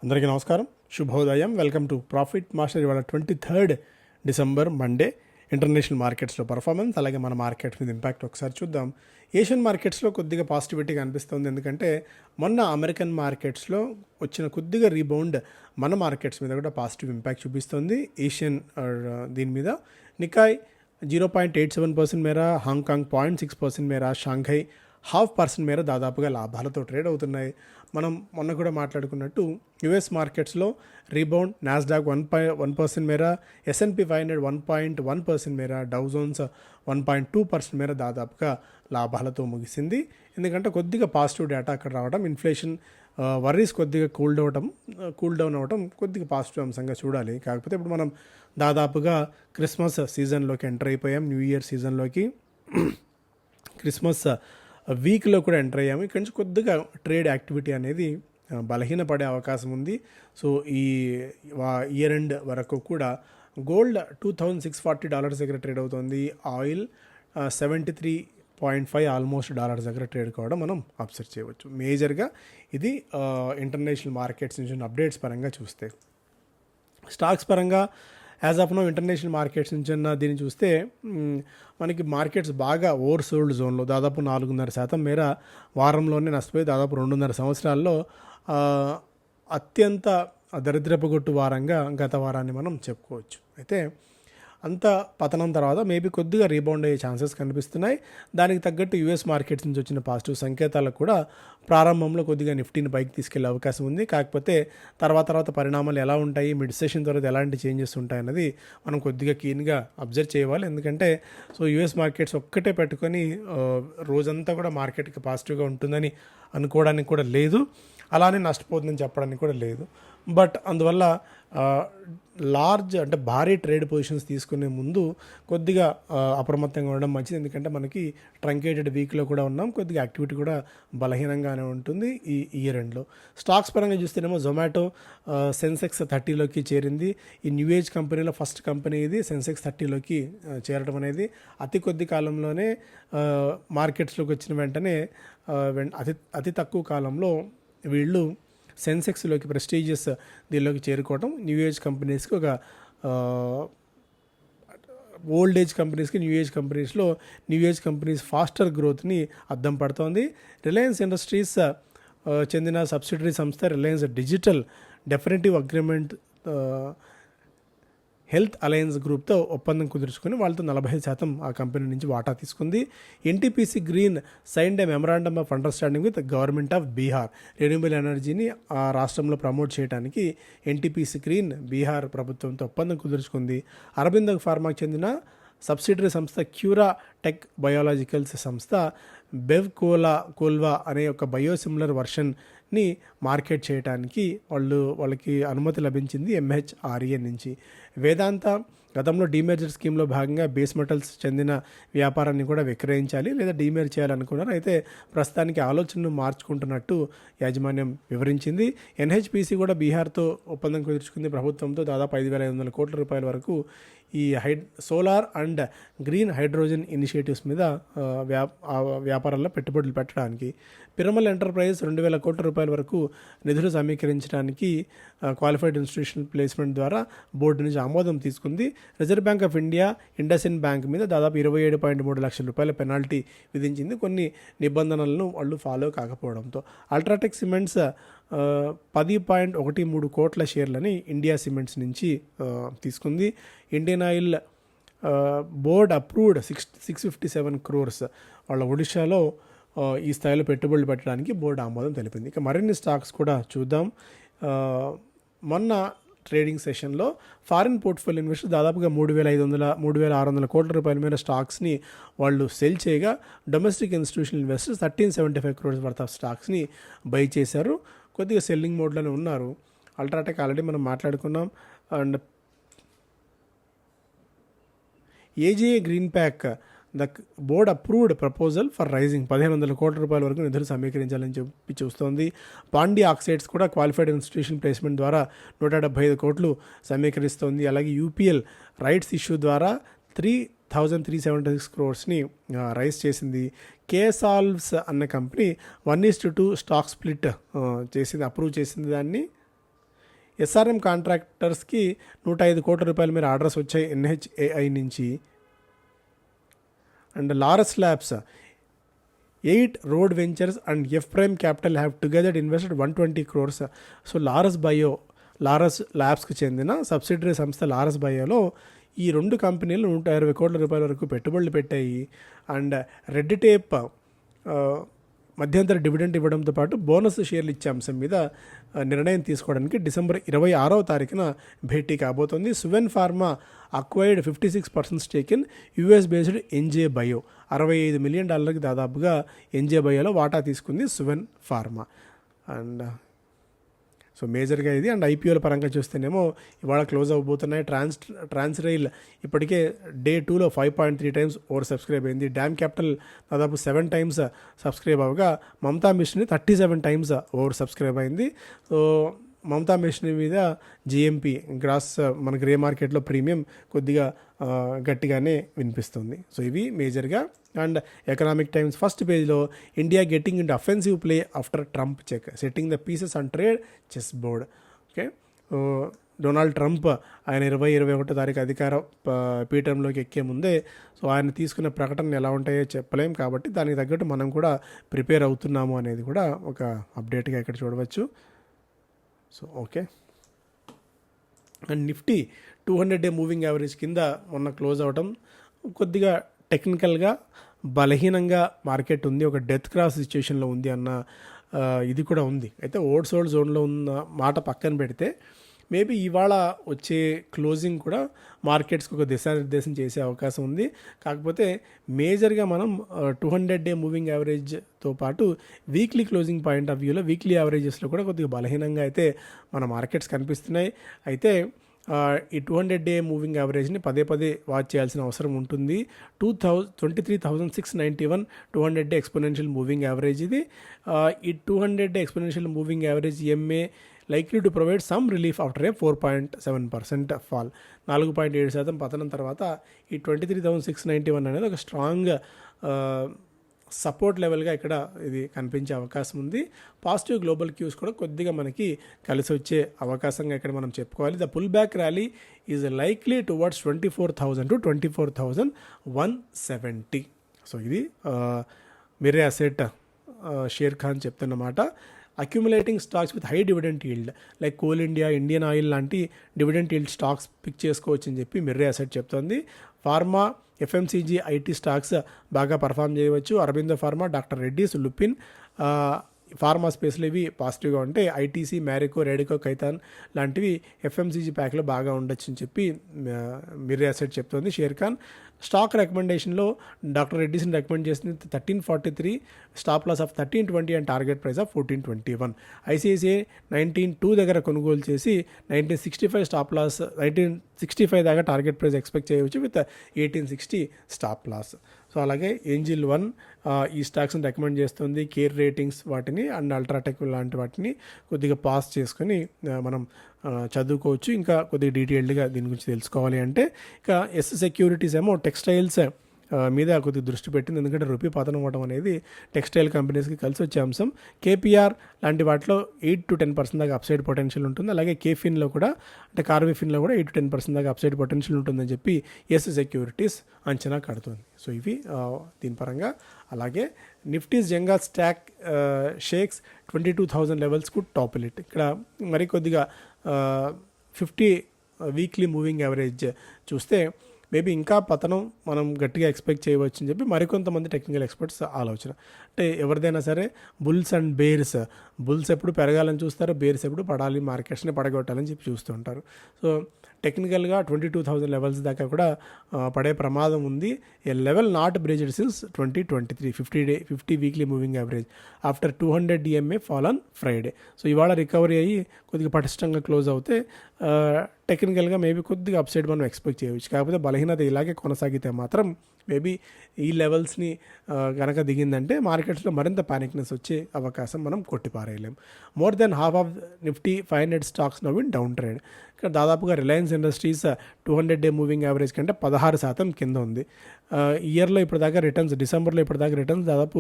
అందరికీ నమస్కారం, శుభోదయం. Welcome to profit master. ఇవాళ 23 డిసెంబర్ మండే. ఇంటర్నేషనల్ మార్కెట్స్లో పర్ఫార్మెన్స్, అలాగే మన మార్కెట్స్ మీద ఇంపాక్ట్ ఒకసారి చూద్దాం. ఏషియన్ మార్కెట్స్లో కొద్దిగా పాజిటివిటీ కనిపిస్తుంది, ఎందుకంటే మొన్న అమెరికన్ మార్కెట్స్లో వచ్చిన కొద్దిగా రీబౌండ్ మన మార్కెట్స్ మీద కూడా పాజిటివ్ ఇంపాక్ట్ చూపిస్తుంది. ఏషియన్ దీని మీద నికాయ్ 0.87% మేర, హాంకాంగ్ 0.6% మేర, షాంఘై 0.5% మేర దాదాపుగా లాభాలతో ట్రేడ్ అవుతున్నాయి. మనం మొన్న కూడా మాట్లాడుకున్నట్టు యుఎస్ మార్కెట్స్లో రీబౌండ్, నాస్డాక్ 1% మేర, S&P 500 1.1% మేర, డౌ జోన్స్ 1.2% మేర దాదాపుగా లాభాలతో ముగిసింది. ఎందుకంటే కొద్దిగా పాజిటివ్ డేటా అక్కడ రావడం, ఇన్ఫ్లేషన్ వర్రీస్ కొద్దిగా కూల్ డౌన్ అవ్వడం కొద్దిగా పాజిటివ్ అంశంగా చూడాలి. కాకపోతే ఇప్పుడు మనం దాదాపుగా క్రిస్మస్ సీజన్లోకి ఎంటర్ అయిపోయాం, న్యూ ఇయర్ సీజన్లోకి, క్రిస్మస్ వీక్లో కూడా ఎంటర్ అయ్యాము. ఇక్కడి నుంచి కొద్దిగా ట్రేడ్ యాక్టివిటీ అనేది బలహీనపడే అవకాశం ఉంది. సో ఈ ఇయర్ ఎండ్ వరకు కూడా గోల్డ్ $2,640 దగ్గర ట్రేడ్ అవుతుంది. ఆయిల్ 73.5 ఆల్మోస్ట్ డాలర్స్ దగ్గర ట్రేడ్ కావడం మనం అబ్జర్వ్ చేయవచ్చు. మేజర్గా ఇది ఇంటర్నేషనల్ మార్కెట్స్ నుంచి అప్డేట్స్ పరంగా చూస్తే. స్టాక్స్ పరంగా as of no international markets నుంచి దీన్ని చూస్తే మనకి మార్కెట్స్ బాగా ఓవర్ సోల్డ్ జోన్లో దాదాపు 4.5% మేర వారంలోనే నష్టపోయి దాదాపు 2.5 సంవత్సరాల్లో అత్యంత దరిద్రపుగొట్టు వారంగా గత వారాన్ని మనం చెప్పుకోవచ్చు. అయితే అంత పతనం తర్వాత మేబీ కొద్దిగా రీబౌండ్ అయ్యే ఛాన్సెస్ కనిపిస్తున్నాయి. దానికి తగ్గట్టు యూఎస్ మార్కెట్స్ నుంచి వచ్చిన పాజిటివ్ సంకేతాలకు కూడా ప్రారంభంలో కొద్దిగా నిఫ్టీని పైకి తీసుకెళ్లే అవకాశం ఉంది. కాకపోతే తర్వాత పరిణామాలు ఎలా ఉంటాయి, మిడ్ సెషన్ తర్వాత ఎలాంటి చేంజెస్ ఉంటాయన్నది మనం కొద్దిగా కీన్గా అబ్జర్వ్ చేయాలి. ఎందుకంటే సో యూఎస్ మార్కెట్స్ ఒక్కటే పెట్టుకొని రోజంతా కూడా మార్కెట్కి పాజిటివ్గా ఉంటుందని అనుకోవడానికి కూడా లేదు, అలానే నష్టపోతుందని చెప్పడానికి కూడా లేదు. బట్ అందువల్ల లార్జ్ అంటే భారీ ట్రేడ్ పొజిషన్స్ తీసుకునే ముందు కొద్దిగా అప్రమత్తంగా ఉండడం మంచిది. ఎందుకంటే మనకి ట్రంకేటెడ్ వీక్లో కూడా ఉన్నాం, కొద్దిగా యాక్టివిటీ కూడా బలహీనంగానే ఉంటుంది ఈ ఇయర్ ఎండ్లో. స్టాక్స్ పరంగా చూస్తేనేమో జొమాటో సెన్సెక్స్ 30లోకి చేరింది. ఈ న్యూ ఏజ్ కంపెనీలో ఫస్ట్ కంపెనీ ఇది సెన్సెక్స్ 30లోకి చేరడం అనేది. అతి కొద్ది కాలంలోనే మార్కెట్స్లోకి వచ్చిన వెంటనే అతి తక్కువ కాలంలో వీళ్ళు సెన్సెక్స్లోకి ప్రెస్టీజియస్ దీనిలోకి చేరుకోవడం న్యూ ఏజ్ కంపెనీస్కి ఒక ఓల్డ్ ఏజ్ కంపెనీస్కి న్యూ ఏజ్ కంపెనీస్లో న్యూ ఏజ్ కంపెనీస్ ఫాస్టర్ గ్రోత్ని అద్దం పడుతోంది. రిలయన్స్ ఇండస్ట్రీస్ చెందిన సబ్సిడరీ సంస్థ Reliance Digital definitive agreement Health Alliance గ్రూప్తో ఒప్పందం కుదుర్చుకొని వాళ్ళతో 45% ఆ కంపెనీ నుంచి వాటా తీసుకుంది. NTPC Green signed a memorandum of understanding with government of Bihar. Renewable ఎనర్జీని ఆ రాష్ట్రంలో ప్రమోట్ చేయడానికి ఎన్టీపీసీ గ్రీన్ బీహార్ ప్రభుత్వంతో ఒప్పందం కుదుర్చుకుంది. అరబిందో ఫార్మాకు చెందిన సబ్సిడరీ సంస్థ క్యూరా టెక్ బయోలాజికల్స్ సంస్థ కోల్వా అనే ఒక బయోసిమిలర్ వర్షన్ని మార్కెట్ చేయడానికి వాళ్ళకి అనుమతి లభించింది MHRA నుంచి. వేదాంత గతంలో డీమేజర్ స్కీమ్లో భాగంగా బేస్ మెటల్స్ చెందిన వ్యాపారాన్ని కూడా విక్రయించాలి లేదా డీమేర్ చేయాలనుకున్నారు. అయితే ప్రస్తుతానికి ఆలోచనను మార్చుకుంటున్నట్టు యాజమాన్యం వివరించింది. NHPC కూడా బీహార్తో ఒప్పందం కుదుర్చుకుంది ప్రభుత్వంతో. దాదాపు 5,500 కోట్ల రూపాయల వరకు ఈ solar and green hydrogen initiatives మీద వ్యాపారాల్లో పెట్టుబడులు పెట్టడానికి. పిరమల్ ఎంటర్ప్రైజెస్ 2,000 కోట్ల రూపాయల వరకు నిధులు సమీకరించడానికి క్వాలిఫైడ్ ఇన్స్టిట్యూషనల్ ప్లేస్మెంట్ ద్వారా బోర్డు నుంచి ఆమోదం తీసుకుంది. Reserve bank of India IndusInd bank మీద దాదాపు 27.3 లక్షల రూపాయల పెనాల్టీ విధించింది, కొన్ని నిబంధనలను వాళ్ళు ఫాలో కాకపోవడంతో. అల్ట్రాటెక్ సిమెంట్స్ 10.13 కోట్ల షేర్లని ఇండియా సిమెంట్స్ నుంచి తీసుకుంది. Indian oil board approved 657 crores వాళ్ళ ఒడిశాలో ఈ స్థాయిలో పెట్టుబడులు పెట్టడానికి బోర్డు ఆమోదం తెలిపింది. ఇక మరిన్ని స్టాక్స్ కూడా చూద్దాం. మొన్న ట్రేడింగ్ సెషన్లో ఫారిన్ పోర్ట్ఫోలియో ఇన్వెస్టర్ దాదాపుగా 3,600 కోట్ల రూపాయల మేర స్టాక్స్ని వాళ్ళు సెల్ చేయగా, domestic institutional investors 1375 crores worth of స్టాక్స్ని బై చేశారు. కొద్దిగా సెల్లింగ్ మోడ్లోనే ఉన్నారు. అల్ట్రాటెక్ ఆల్రెడీ మనం మాట్లాడుకున్నాం. And AGA green pack the board approved proposal for raising 1,500 కోట్ల రూపాయల వరకు నిధులు సమీకరించాలని చెప్పి చూస్తోంది. పాండి ఆక్సైడ్స్ కూడా క్వాలిఫైడ్ ఇన్స్టిట్యూషన్ ప్లేస్మెంట్ ద్వారా 175 కోట్లు సమీకరిస్తోంది. అలాగే UPL రైట్స్ ఇష్యూ ద్వారా 3,376 crores రైజ్ చేసింది. కేసాల్వ్స్ అన్న కంపెనీ 1:2 స్టాక్ స్ప్లిట్ చేసింది, అప్రూవ్ చేసింది దాన్ని. ఎస్ఆర్ఎం కాంట్రాక్టర్స్కి 105 కోట్ల రూపాయల మేర ఆర్డర్స్ వచ్చాయి NHAI నుంచి. And Laurus Labs 8 Road Ventures and F Prime Capital have together invested 120 crores. So Laurus ల్యాబ్స్కి చెందిన సబ్సిడరీ సంస్థ లారస్ బయోలో ఈ 2 కంపెనీలు 120 కోట్ల రూపాయల వరకు పెట్టుబడులు పెట్టాయి. అండ్ రెడ్ టేప్ మధ్యంతర డివిడెంట్ ఇవ్వడంతో పాటు బోనస్ షేర్లు ఇచ్చే అంశం మీద నిర్ణయం తీసుకోవడానికి డిసెంబర్ 26వ తారీఖున భేటీ కాబోతోంది. Suven Pharma acquired 56% stake in US based NJ Bio. $65 million దాదాపుగా NJ Bioలో వాటా తీసుకుంది సువెన్ ఫార్మా. అండ్ సో మేజర్గా ఇది. అండ్ IPOల పరంగా చూస్తేనేమో ఇవాళ క్లోజ్ అవ్వబోతున్నాయి. ట్రాన్స్రైల్ ఇప్పటికే డే 2లో 5.3 times ఓవర్ సబ్స్క్రైబ్ అయింది. డ్యామ్ క్యాపిటల్ దాదాపు 7 times సబ్స్క్రైబ్ అవ్వగా Mamata mission 37 times over subscribe అయింది. సో మమతా మిషన్ మీద GMP గ్రాస్ మన గ్రే మార్కెట్లో ప్రీమియం కొద్దిగా గట్టిగానే వినిపిస్తుంది. సో ఇవి మేజర్గా. అండ్ ఎకనామిక్ టైమ్స్ ఫస్ట్ పేజ్లో India getting into offensive play after Trump check setting the pieces on trade chess board. Okay, Donald Trump ఆయన 21వ తారీఖు అధికార పీఠంలోకి ఎక్కే ముందే సో ఆయన తీసుకున్న ప్రకటనలు ఎలా ఉంటాయో చెప్పలేం, కాబట్టి దానికి తగ్గట్టు మనం కూడా ప్రిపేర్ అవుతున్నాము అనేది కూడా ఒక అప్డేట్గా ఇక్కడ చూడవచ్చు. So okay, and Nifty 200-day moving average కింద మొన్న క్లోజ్ అవడం కొద్దిగా టెక్నికల్గా బలహీనంగా మార్కెట్ ఉంది, ఒక డెత్ క్రాస్ సిచ్యుయేషన్లో ఉంది అన్న ఇది కూడా ఉంది. అయితే ఓల్డ్ సోల్డ్ జోన్లో ఉన్న మాట పక్కన పెడితే మేబీ ఇవాళ వచ్చే క్లోజింగ్ కూడా మార్కెట్స్కి ఒక దిశానిర్దేశం చేసే అవకాశం ఉంది. కాకపోతే మేజర్గా మనం 200-day మూవింగ్ యావరేజ్తో పాటు వీక్లీ క్లోజింగ్ పాయింట్ ఆఫ్ వ్యూలో వీక్లీ యావరేజెస్లో కూడా కొద్దిగా బలహీనంగా అయితే మన మార్కెట్స్ కనిపిస్తున్నాయి. అయితే ఈ 200-day మూవింగ్ యావరేజ్ని పదే వాచ్ చేయాల్సిన అవసరం ఉంటుంది. 23,691 200-day ఎక్స్పోనెన్షియల్ మూవింగ్ యావరేజ్ ఇది. ఈ 200-day exponential moving average MA likely to provide some relief after a 4.7% fall. 4.7% పతనం తర్వాత ఈ 23,691 అనేది ఒక స్ట్రాంగ్ సపోర్ట్ లెవెల్గా ఇక్కడ ఇది కనిపించే అవకాశం ఉంది. పాజిటివ్ గ్లోబల్ క్యూస్ కూడా కొద్దిగా మనకి కలిసి వచ్చే అవకాశంగా ఇక్కడ మనం చెప్పుకోవాలి. The pull back rally is likely towards 24,000 to 24,170. So ఇది మిర్రే అసెట్ షేర్ ఖాన్ చెప్తున్నమాట. Accumulating stocks with high dividend yield like Coal India, Indian Oil లాంటి డివిడెంట్ ఈల్డ్ స్టాక్స్ పిక్ చేసుకోవచ్చు అని చెప్పి మిర్రే అసెట్ చెప్తోంది. ఫార్మా, FMCG, IT స్టాక్స్ బాగా perform చేయవచ్చు. Aurobindo Pharma, Doctor Reddy's, Lupin pharma స్పేస్లో ఇవి పాజిటివ్గా ఉంటాయి. ITC, మ్యారికో, రేడికో, కైతాన్ లాంటివి FMCG ప్యాక్లో బాగా ఉండొచ్చు అని చెప్పి మిర్రే అసెట్ చెప్తోంది. షేర్ ఖాన్ స్టాక్ రికమెండేషన్లో డాక్టర్ రెడ్డీస్ని రికమెండ్ చేసింది 1343, stop loss of 1320 and target price of 1421. ICICI 19.2 దగ్గర కొనుగోలు చేసి 1965 స్టాప్ లాస్, 1965 దాకా టార్గెట్ ప్రైస్ ఎక్స్పెక్ట్ చేయవచ్చు విత్ 1860 స్టాప్ లాస్. సో అలాగే ఏంజిల్ 1 ఈ స్టాక్స్ని రికమెండ్ చేస్తుంది. కేర్ రేటింగ్స్ వాటిని అండ్ అల్ట్రాటెక్ లాంటి వాటిని కొద్దిగా పాస్ చేసుకొని మనం చదువుకోవచ్చు. ఇంకా కొద్దిగా డీటెయిల్డ్గా దీని గురించి తెలుసుకోవాలి అంటే ఇక ఎస్ సెక్యూరిటీస్ ఏమో టెక్స్టైల్స్ మీద కొద్దిగా దృష్టి పెట్టింది, ఎందుకంటే రూపీ పతనం అవ్వడం అనేది టెక్స్టైల్ కంపెనీస్కి కలిసి వచ్చే అంశం. KPR లాంటి వాటిలో 8 to 10% దాకా అప్సైడ్ పొటెన్షియల్ ఉంటుంది. అలాగే కేఫిన్లో కూడా అంటే కార్విఫిన్లో కూడా 8 to 10% దాకా అప్సైడ్ పొటెన్షియల్ ఉంటుందని చెప్పి ఎస్ సెక్యూరిటీస్ అంచనా కడుతుంది. సో ఇవి దీని పరంగా. అలాగే నిఫ్టీస్ జంగా స్టాక్ షేక్స్ 22,000 లెవెల్స్కు టాప్ లిట్. ఇక్కడ మరి కొద్దిగా 50 వీక్లీ మూవింగ్ యావరేజ్ చూస్తే మేబీ ఇంకా పతనం మనం గట్టిగా ఎక్స్పెక్ట్ చేయవచ్చు అని చెప్పి మరికొంతమంది టెక్నికల్ ఎక్స్పర్ట్స్ ఆలోచన. అంటే ఎవరిదైనా సరే బుల్స్ అండ్ బేర్స్, బుల్స్ ఎప్పుడు పెరగాలని చూస్తారు, బేర్స్ ఎప్పుడు పడాలి, మార్కెట్స్ని పడగొట్టాలని చెప్పి చూస్తూ ఉంటారు. సో టెక్నికల్గా 22,000 లెవెల్స్ దాకా కూడా పడే ప్రమాదం ఉంది. A level not breached since 2023 50 weekly moving average after 200 DMA fall on Friday. So ఇవాళ రికవరీ అయ్యి కొద్దిగా పటిష్టంగా క్లోజ్ అవుతే టెక్నికల్గా మేబీ కొద్దిగా అప్సైడ్ మనం ఎక్స్పెక్ట్ చేయవచ్చు. కాకపోతే బలహీనత ఇలాగే కొనసాగితే మాత్రం మేబీ ఈ లెవెల్స్ని కనుక దిగిందంటే మార్కెట్స్లో మరింత పానిక్నెస్ వచ్చే అవకాశం మనం కొట్టిపారేయలేం. More than half of Nifty 500 stocks now in down trade. ఇక్కడ దాదాపుగా Reliance industries 200-day moving average కంటే 16% కింద ఉంది. ఇయర్లో ఇప్పటిదాకా రిటర్న్స్, డిసెంబర్లో ఇప్పటిదాకా రిటర్న్స్ దాదాపు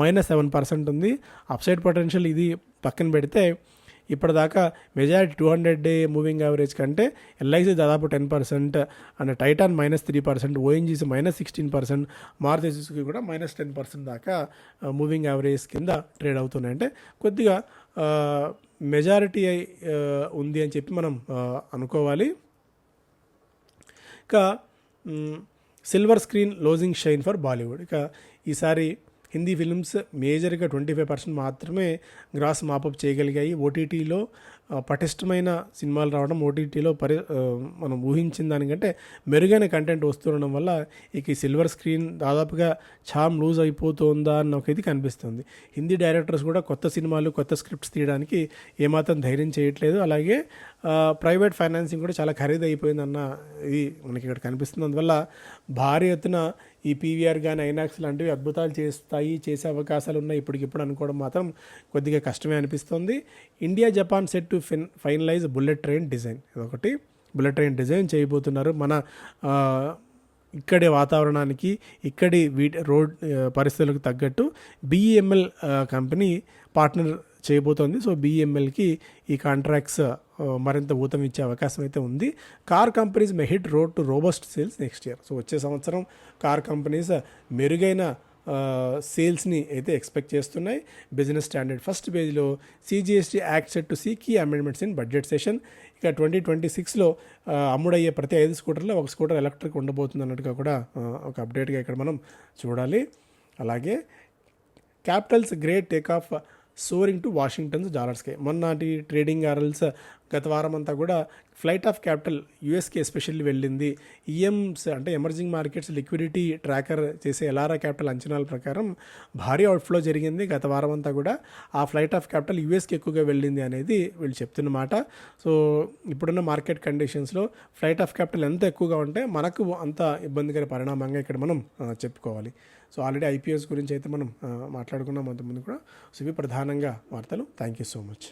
-7% ఉంది. అప్సైడ్ పొటెన్షియల్ ఇది పక్కన పెడితే ఇప్పటిదాకా మెజారిటీ 200-day మూవింగ్ యావరేజ్ కంటే ఎల్ఐసి దాదాపు 10% and Titan -3%, ONGC -16%, Maruti Suzuki కూడా -10% దాకా మూవింగ్ యావరేజ్ కింద ట్రేడ్ అవుతున్నాయి. అంటే కొద్దిగా మెజారిటీ ఉంది అని చెప్పి మనం అనుకోవాలి. ఇక silver screen losing shine for Bollywood. ఇక ఈసారి హిందీ ఫిల్మ్స్ మేజర్గా 25% మాత్రమే గ్రాస్ మాపప్ చేయగలిగాయి. ఓటీటీలో పటిష్టమైన సినిమాలు రావడం, ఓటీటీలో మనం ఊహించిన దానికంటే మెరుగైన కంటెంట్ వస్తుండడం వల్ల ఇక ఈ సిల్వర్ స్క్రీన్ దాదాపుగా ఛామ్ లూజ్ అయిపోతుందా అన్న ఒక ఇది కనిపిస్తుంది. హిందీ డైరెక్టర్స్ కూడా కొత్త సినిమాలు, కొత్త స్క్రిప్ట్స్ తీయడానికి ఏమాత్రం ధైర్యం చేయట్లేదు. అలాగే ప్రైవేట్ ఫైనాన్సింగ్ కూడా చాలా ఖరీదు అయిపోయిందన్న ఇది మనకి ఇక్కడ కనిపిస్తుంది. అందువల్ల భారీ ఎత్తున ఈ పీవీఆర్ కానీ ఐనాక్స్ లాంటివి అద్భుతాలు చేసే అవకాశాలు ఉన్నాయి. ఇప్పటికిప్పుడు అనుకోవడం మాత్రం కొద్దిగా కష్టమే అనిపిస్తుంది. India Japan set to finalise bullet train design. ఇదొకటి, బుల్లెట్ ట్రైన్ డిజైన్ చేయబోతున్నారు. మన ఇక్కడి వాతావరణానికి, ఇక్కడి రోడ్ పరిస్థితులకు తగ్గట్టు బీఈఎంఎల్ కంపెనీ పార్ట్నర్ చేయబోతోంది. సో బీఈఎంఎల్కి ఈ కాంట్రాక్ట్స్ మరింత ఊతం ఇచ్చే అవకాశం అయితే ఉంది. Car companies may hit road to robust sales next year. So వచ్చే సంవత్సరం కార్ కంపెనీస్ మెరుగైన సేల్స్ని అయితే ఎక్స్పెక్ట్ చేస్తున్నాయి. బిజినెస్ స్టాండర్డ్ ఫస్ట్ పేజ్లో CGST act set to see key amendments in budget session. ఇక 2026లో అమ్ముడయ్యే ప్రతి 5 స్కూటర్లో 1 స్కూటర్ ఎలక్ట్రిక్ ఉండబోతుంది అన్నట్టుగా కూడా ఒక అప్డేట్గా ఇక్కడ మనం చూడాలి. అలాగే capital's great take off soaring to Washington's డాలర్స్కి. మొన్నటి ట్రేడింగ్ ఆర్ఎల్స్ గత వారం అంతా కూడా ఫ్లైట్ ఆఫ్ క్యాపిటల్ యూఎస్కి ఎస్పెషల్లీ వెళ్ళింది. ఈఎంస్ అంటే ఎమర్జింగ్ మార్కెట్స్ లిక్విడిటీ ట్రాకర్ చేసే ఎలారా క్యాపిటల్ అంచనాల ప్రకారం భారీ అవుట్ఫ్లో జరిగింది గత వారం అంతా కూడా. ఆ ఫ్లైట్ ఆఫ్ క్యాపిటల్ యూఎస్కి ఎక్కువగా వెళ్ళింది అనేది వీళ్ళు చెప్తున్నమాట. సో ఇప్పుడున్న మార్కెట్ కండిషన్స్లో ఫ్లైట్ ఆఫ్ క్యాపిటల్ ఎంత ఎక్కువగా ఉంటే మనకు అంత ఇబ్బందికర పరిణామంగా ఇక్కడ మనం చెప్పుకోవాలి. సో ఆల్రెడీ ఐపీఎస్ గురించి అయితే మనం మాట్లాడుకున్నాం అంతకుముందు కూడా. సో ఇవి ప్రధానంగా వార్తలు. Thank you so much.